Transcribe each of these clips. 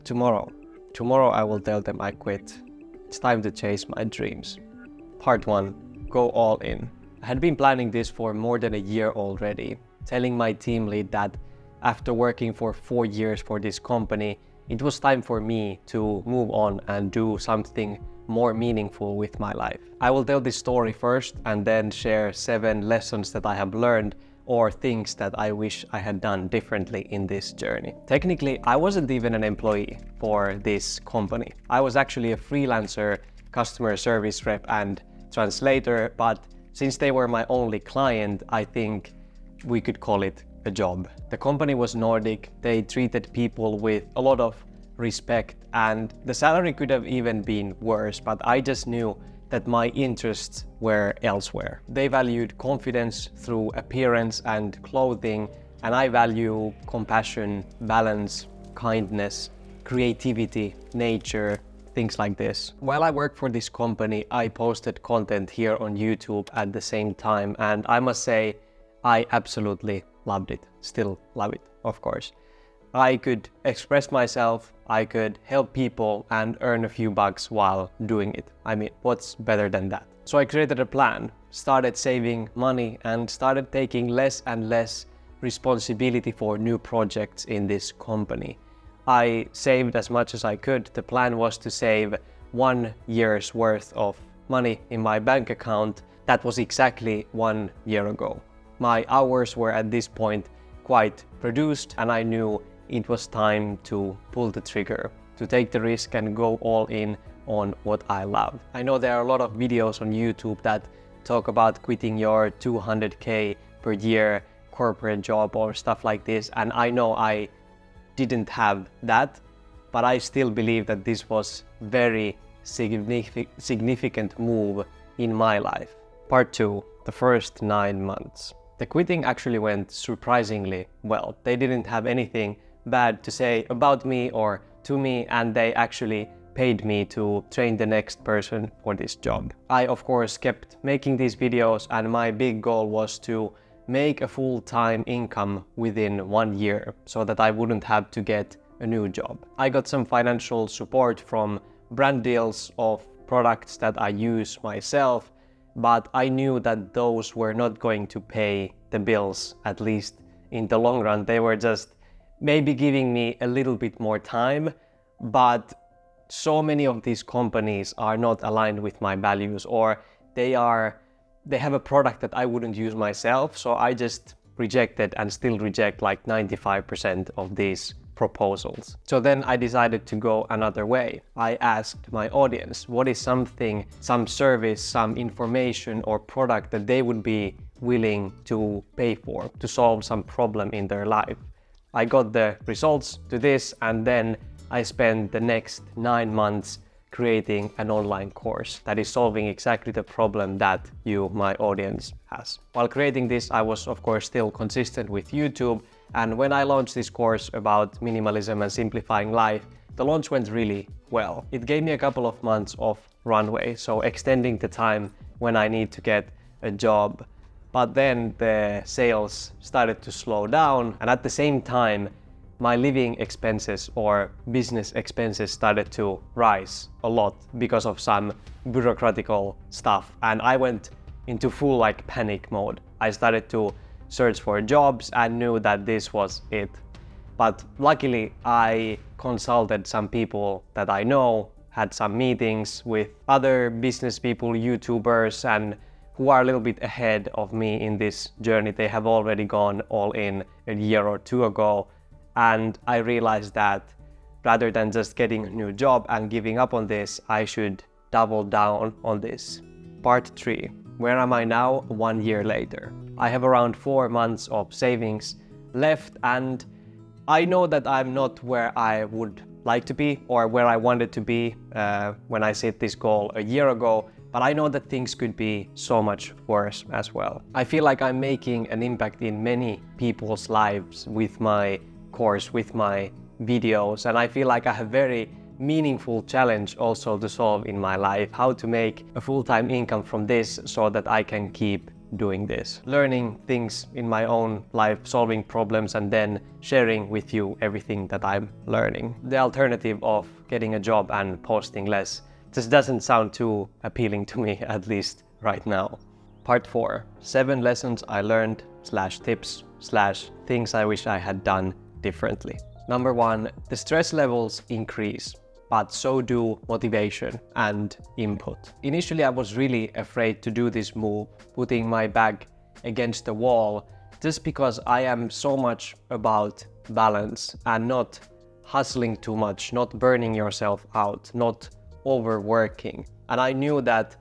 tomorrow. Tomorrow I will tell them I quit. It's time to chase my dreams. Part 1. Go all in. I had been planning this for more than a year already, telling my team lead that after working for 4 years for this company, it was time for me to move on and do something more meaningful with my life. I will tell this story first and then share 7 lessons that I have learned or things that I wish I had done differently in this journey. Technically, I wasn't even an employee for this company. I was actually a freelancer, customer service rep and translator, but since they were my only client, I think we could call it a job. The company was Nordic, they treated people with a lot of respect, and the salary could have even been worse, but I just knew that my interests were elsewhere. They valued confidence through appearance and clothing, and I value compassion, balance, kindness, creativity, nature, things like this. While I worked for this company, I posted content here on YouTube at the same time, and I must say, I absolutely loved it. Still love it, of course. I could express myself, I could help people and earn a few bucks while doing it. I mean, what's better than that? So I created a plan, started saving money and started taking less and less responsibility for new projects in this company. I saved as much as I could. The plan was to save 1 year's worth of money in my bank account. That was exactly 1 year ago. My hours were at this point quite produced, and I knew it was time to pull the trigger, to take the risk and go all in on what I love. I know there are a lot of videos on YouTube that talk about quitting your 200k per year corporate job or stuff like this, and I know I didn't have that, but I still believe that this was very significant move in my life. Part 2. The first 9 months. The quitting actually went surprisingly well. They didn't have anything bad to say about me or to me, and they actually paid me to train the next person for this job. I of course kept making these videos, and my big goal was to make a full-time income within 1 year so that I wouldn't have to get a new job. I got some financial support from brand deals of products that I use myself, but I knew that those were not going to pay the bills, at least in the long run. They were just maybe giving me a little bit more time, but so many of these companies are not aligned with my values, or they have a product that I wouldn't use myself, so I just rejected and still reject like 95% of these proposals. So then I decided to go another way. I asked my audience, what is something, some service, some information or product that they would be willing to pay for to solve some problem in their life? I got the results to this, and then I spent the next 9 months creating an online course that is solving exactly the problem that you, my audience, has. While creating this, I was of course still consistent with YouTube, and when I launched this course about minimalism and simplifying life, the launch went really well. It gave me a couple of months of runway, so extending the time when I need to get a job. But then the sales started to slow down, and at the same time, my living expenses or business expenses started to rise a lot because of some bureaucratical stuff, and I went into full panic mode. I started to search for jobs and knew that this was it. But luckily I consulted some people that I know, had some meetings with other business people, YouTubers, and who are a little bit ahead of me in this journey. They have already gone all in a year or 2 ago. And I realized that rather than just getting a new job and giving up on this, I should double down on this. Part 3. Where am I now 1 year later? I have around 4 months of savings left, and I know that I'm not where I would like to be or where I wanted to be when I set this goal a year ago, but I know that things could be so much worse as well. I feel like I'm making an impact in many people's lives with my course, with my videos, and I feel like I have very meaningful challenge also to solve in my life, how to make a full-time income from this so that I can keep doing this. Learning things in my own life, solving problems, and then sharing with you everything that I'm learning. The alternative of getting a job and posting less just doesn't sound too appealing to me, at least right now. Part 4. 7 lessons I learned / tips / things I wish I had done differently. Number 1. The stress levels increase, but so do motivation and input. Initially, I was really afraid to do this move, putting my back against the wall, just because I am so much about balance and not hustling too much, not burning yourself out, not overworking. And I knew that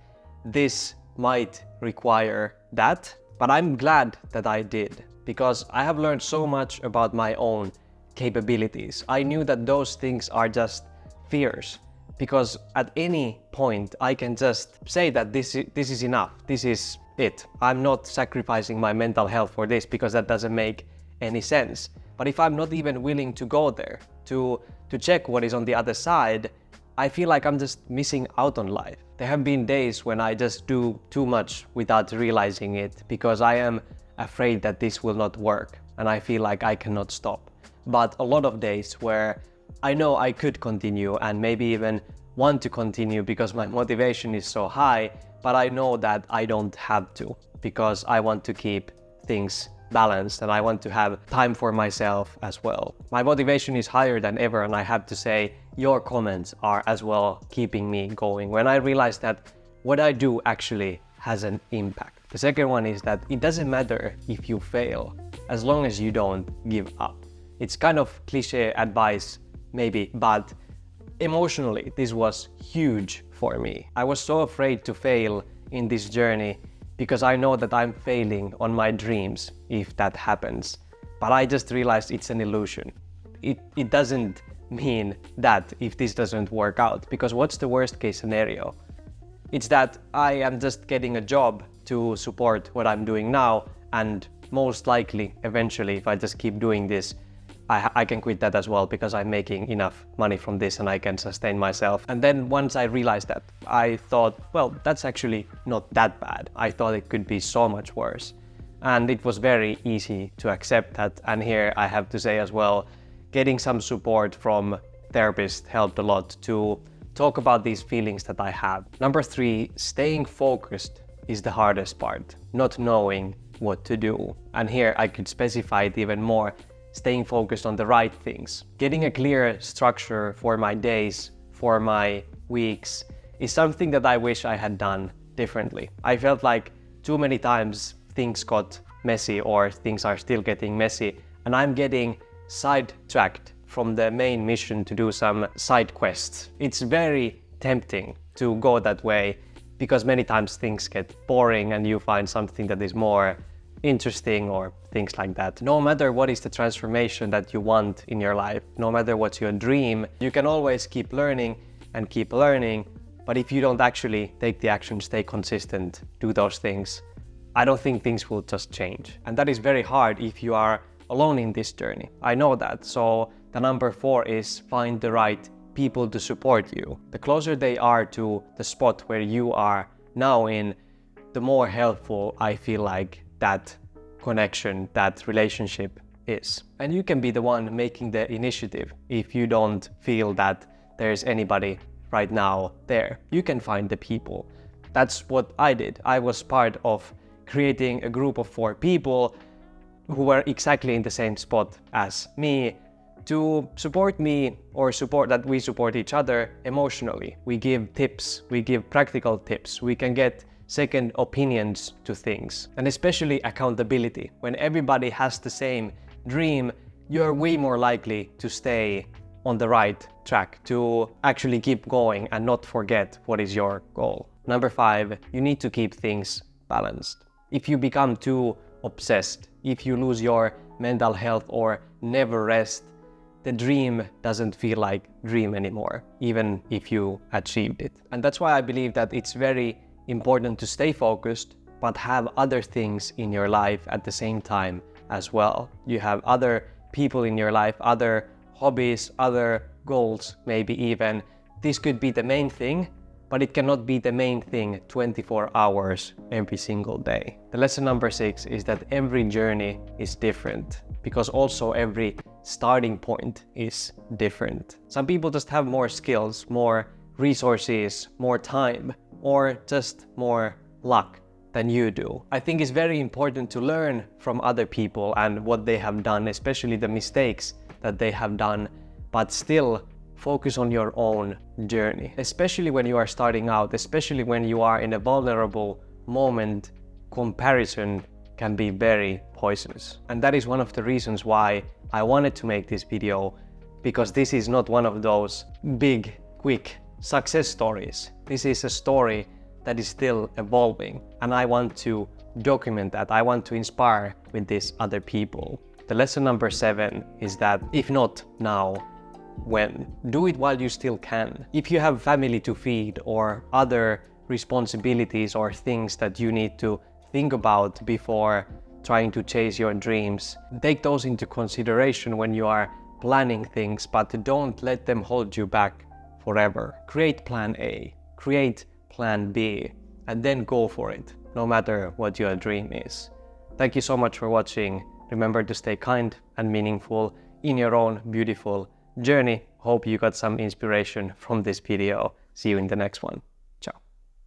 this might require that, but I'm glad that I did, because I have learned so much about my own capabilities. I knew that those things are just fears, because at any point I can just say that this is enough, this is it. I'm not sacrificing my mental health for this, because that doesn't make any sense. But if I'm not even willing to go there, to check what is on the other side, I feel like I'm just missing out on life. There have been days when I just do too much without realizing it, because I am afraid that this will not work and I feel like I cannot stop. But a lot of days where I know I could continue and maybe even want to continue because my motivation is so high, but I know that I don't have to, because I want to keep things balanced and I want to have time for myself as well. My motivation is higher than ever, and I have to say your comments are as well keeping me going when I realize that what I do actually has an impact. The second one is that it doesn't matter if you fail, as long as you don't give up. It's kind of cliche advice maybe, but emotionally this was huge for me. I was so afraid to fail in this journey because I know that I'm failing on my dreams if that happens. But I just realized it's an illusion. It doesn't mean that if this doesn't work out, because what's the worst case scenario? It's that I am just getting a job to support what I'm doing now, and most likely eventually if I just keep doing this, I can quit that as well, because I'm making enough money from this and I can sustain myself. And then once I realized that, I thought, well, that's actually not that bad. I thought it could be so much worse. And it was very easy to accept that. And here I have to say as well, getting some support from therapists helped a lot to talk about these feelings that I have. Number 3, staying focused is the hardest part, not knowing what to do. And here I could specify it even more. Staying focused on the right things. Getting a clear structure for my days, for my weeks, is something that I wish I had done differently. I felt like too many times things got messy, or things are still getting messy, and I'm getting sidetracked from the main mission to do some side quests. It's very tempting to go that way, because many times things get boring and you find something that is more interesting or things like that. No matter what is the transformation that you want in your life, no matter what's your dream, you can always keep learning and keep learning. But if you don't actually take the action, stay consistent, do those things, I don't think things will just change. And that is very hard if you are alone in this journey. I know that. So the number 4 is find the right people to support you. The closer they are to the spot where you are now in, the more helpful I feel like that connection, that relationship is. And you can be the one making the initiative if you don't feel that there's anybody right now there. You can find the people. That's what I did. I was part of creating a group of 4 people who were exactly in the same spot as me, to support me, or support that we support each other emotionally. We give tips, we give practical tips, we can get second opinions to things, and especially accountability. When everybody has the same dream, you're way more likely to stay on the right track, to actually keep going and not forget what is your goal. Number 5, you need to keep things balanced. If you become too obsessed, if you lose your mental health or never rest, the dream doesn't feel like dream anymore, even if you achieved it. And that's why I believe that it's very important to stay focused, but have other things in your life at the same time as well. You have other people in your life, other hobbies, other goals, maybe even. This could be the main thing, but it cannot be the main thing 24 hours every single day. The lesson number 6 is that every journey is different, because also every starting point is different. Some people just have more skills, more resources, more time, or just more luck than you do. I think it's very important to learn from other people and what they have done, especially the mistakes that they have done, but still focus on your own journey. Especially when you are starting out, especially when you are in a vulnerable moment, comparison can be very poisonous. And that is one of the reasons why I wanted to make this video, because this is not one of those big, quick success stories. This is a story that is still evolving, and I want to document that. I want to inspire with these other people. The lesson number 7 is that if not now, when? Do it while you still can. If you have family to feed or other responsibilities or things that you need to think about before trying to chase your dreams, take those into consideration when you are planning things, but don't let them hold you back forever. Create plan A, create plan B, and then go for it, no matter what your dream is. Thank you so much for watching. Remember to stay kind and meaningful in your own beautiful journey. Hope you got some inspiration from this video. See you in the next one.